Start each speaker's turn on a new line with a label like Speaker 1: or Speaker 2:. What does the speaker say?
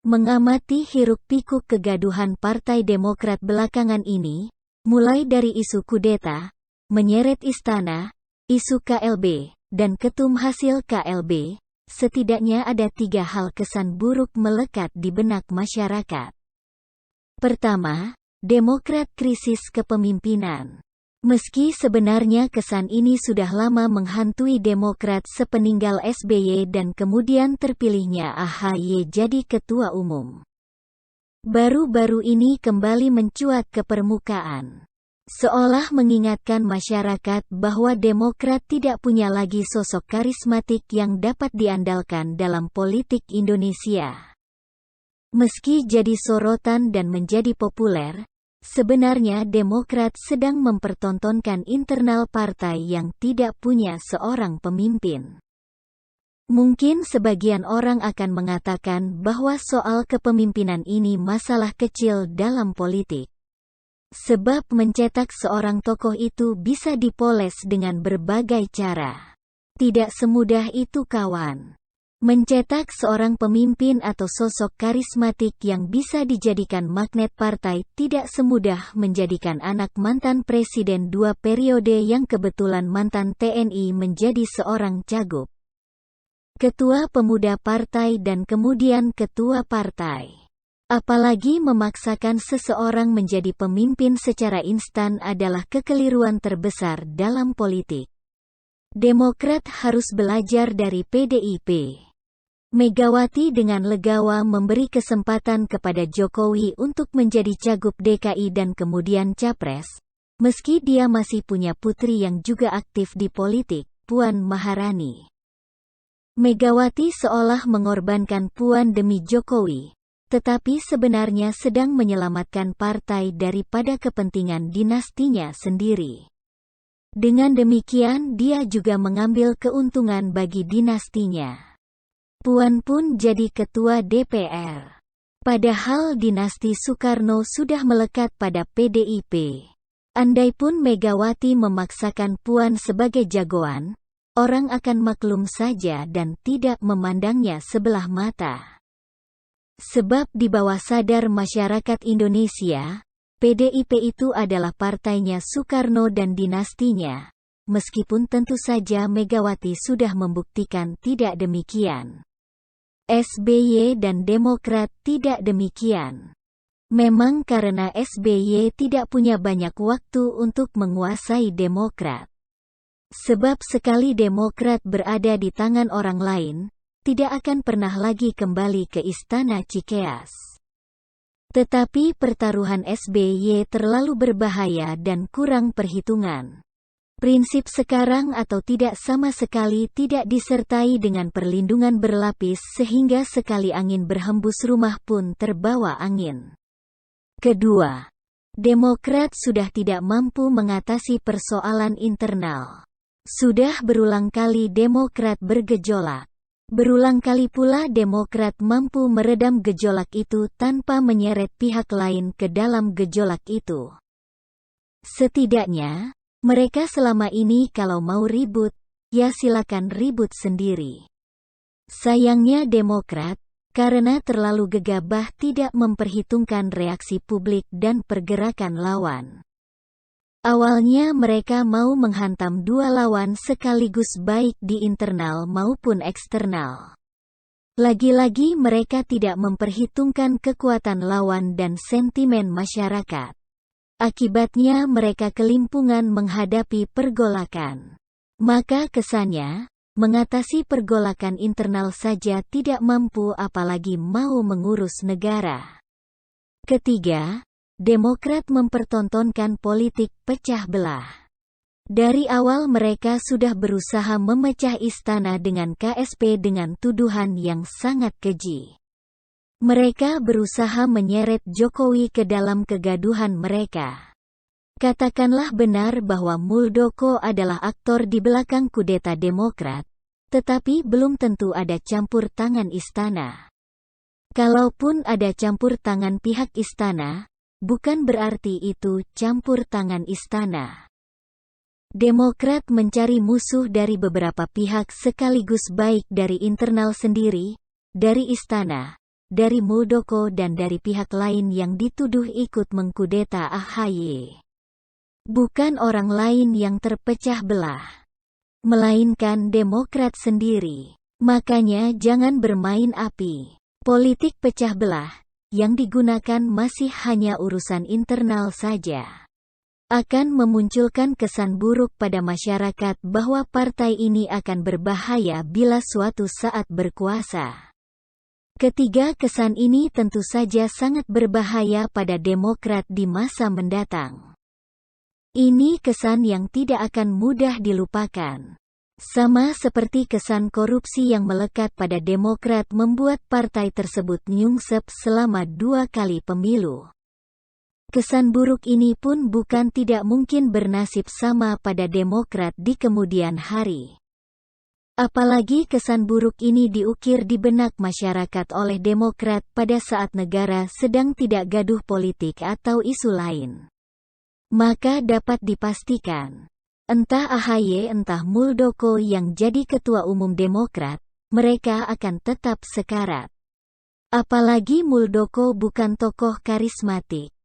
Speaker 1: Mengamati hiruk-pikuk kegaduhan Partai Demokrat belakangan ini, mulai dari isu kudeta, menyeret istana, isu KLB, dan ketum hasil KLB, setidaknya ada 3 hal kesan buruk melekat di benak masyarakat. Pertama, Demokrat krisis kepemimpinan. Meski sebenarnya kesan ini sudah lama menghantui Demokrat sepeninggal SBY dan kemudian terpilihnya AHY jadi ketua umum. Baru-baru ini kembali mencuat ke permukaan. Seolah mengingatkan masyarakat bahwa Demokrat tidak punya lagi sosok karismatik yang dapat diandalkan dalam politik Indonesia. Meski jadi sorotan dan menjadi populer, sebenarnya Demokrat sedang mempertontonkan internal partai yang tidak punya seorang pemimpin. Mungkin sebagian orang akan mengatakan bahwa soal kepemimpinan ini masalah kecil dalam politik. Sebab mencetak seorang tokoh itu bisa dipoles dengan berbagai cara. Tidak semudah itu, kawan. Mencetak seorang pemimpin atau sosok karismatik yang bisa dijadikan magnet partai tidak semudah menjadikan anak mantan presiden 2 periode yang kebetulan mantan TNI menjadi seorang cagup, ketua pemuda partai dan kemudian ketua partai. Apalagi memaksakan seseorang menjadi pemimpin secara instan adalah kekeliruan terbesar dalam politik. Demokrat harus belajar dari PDIP. Megawati dengan legawa memberi kesempatan kepada Jokowi untuk menjadi cagup DKI dan kemudian capres, meski dia masih punya putri yang juga aktif di politik, Puan Maharani. Megawati seolah mengorbankan Puan demi Jokowi, tetapi sebenarnya sedang menyelamatkan partai daripada kepentingan dinastinya sendiri. Dengan demikian dia juga mengambil keuntungan bagi dinastinya. Puan pun jadi ketua DPR. Padahal dinasti Soekarno sudah melekat pada PDIP. Andaipun Megawati memaksakan Puan sebagai jagoan, orang akan maklum saja dan tidak memandangnya sebelah mata. Sebab di bawah sadar masyarakat Indonesia, PDIP itu adalah partainya Soekarno dan dinastinya, meskipun tentu saja Megawati sudah membuktikan tidak demikian. SBY dan Demokrat tidak demikian. Memang karena SBY tidak punya banyak waktu untuk menguasai Demokrat. Sebab sekali Demokrat berada di tangan orang lain, tidak akan pernah lagi kembali ke Istana Cikeas. Tetapi pertaruhan SBY terlalu berbahaya dan kurang perhitungan. Prinsip sekarang atau tidak sama sekali tidak disertai dengan perlindungan berlapis sehingga sekali angin berhembus rumah pun terbawa angin. Kedua, Demokrat sudah tidak mampu mengatasi persoalan internal. Sudah berulang kali Demokrat bergejolak. Berulang kali pula Demokrat mampu meredam gejolak itu tanpa menyeret pihak lain ke dalam gejolak itu. Setidaknya, mereka selama ini kalau mau ribut, ya silakan ribut sendiri. Sayangnya Demokrat, karena terlalu gegabah tidak memperhitungkan reaksi publik dan pergerakan lawan. Awalnya mereka mau menghantam 2 lawan sekaligus baik di internal maupun eksternal. Lagi-lagi mereka tidak memperhitungkan kekuatan lawan dan sentimen masyarakat. Akibatnya mereka kelimpungan menghadapi pergolakan. Maka kesannya, mengatasi pergolakan internal saja tidak mampu apalagi mau mengurus negara. Ketiga, Demokrat mempertontonkan politik pecah belah. Dari awal mereka sudah berusaha memecah istana dengan KSP dengan tuduhan yang sangat keji. Mereka berusaha menyeret Jokowi ke dalam kegaduhan mereka. Katakanlah benar bahwa Muldoko adalah aktor di belakang kudeta Demokrat, tetapi belum tentu ada campur tangan istana. Kalaupun ada campur tangan pihak istana, bukan berarti itu campur tangan istana. Demokrat mencari musuh dari beberapa pihak sekaligus baik dari internal sendiri, dari istana, dari Muldoko dan dari pihak lain yang dituduh ikut mengkudeta AHY. Bukan orang lain yang terpecah belah, melainkan Demokrat sendiri. Makanya jangan bermain api. Politik pecah belah yang digunakan masih hanya urusan internal saja. Akan memunculkan kesan buruk pada masyarakat bahwa partai ini akan berbahaya bila suatu saat berkuasa. Ketiga kesan ini tentu saja sangat berbahaya pada Demokrat di masa mendatang. Ini kesan yang tidak akan mudah dilupakan. Sama seperti kesan korupsi yang melekat pada Demokrat membuat partai tersebut nyungsep selama 2 kali pemilu. Kesan buruk ini pun bukan tidak mungkin bernasib sama pada Demokrat di kemudian hari. Apalagi kesan buruk ini diukir di benak masyarakat oleh Demokrat pada saat negara sedang tidak gaduh politik atau isu lain. Maka dapat dipastikan, entah AHY entah Muldoko yang jadi ketua umum Demokrat, mereka akan tetap sekarat. Apalagi Muldoko bukan tokoh karismatik.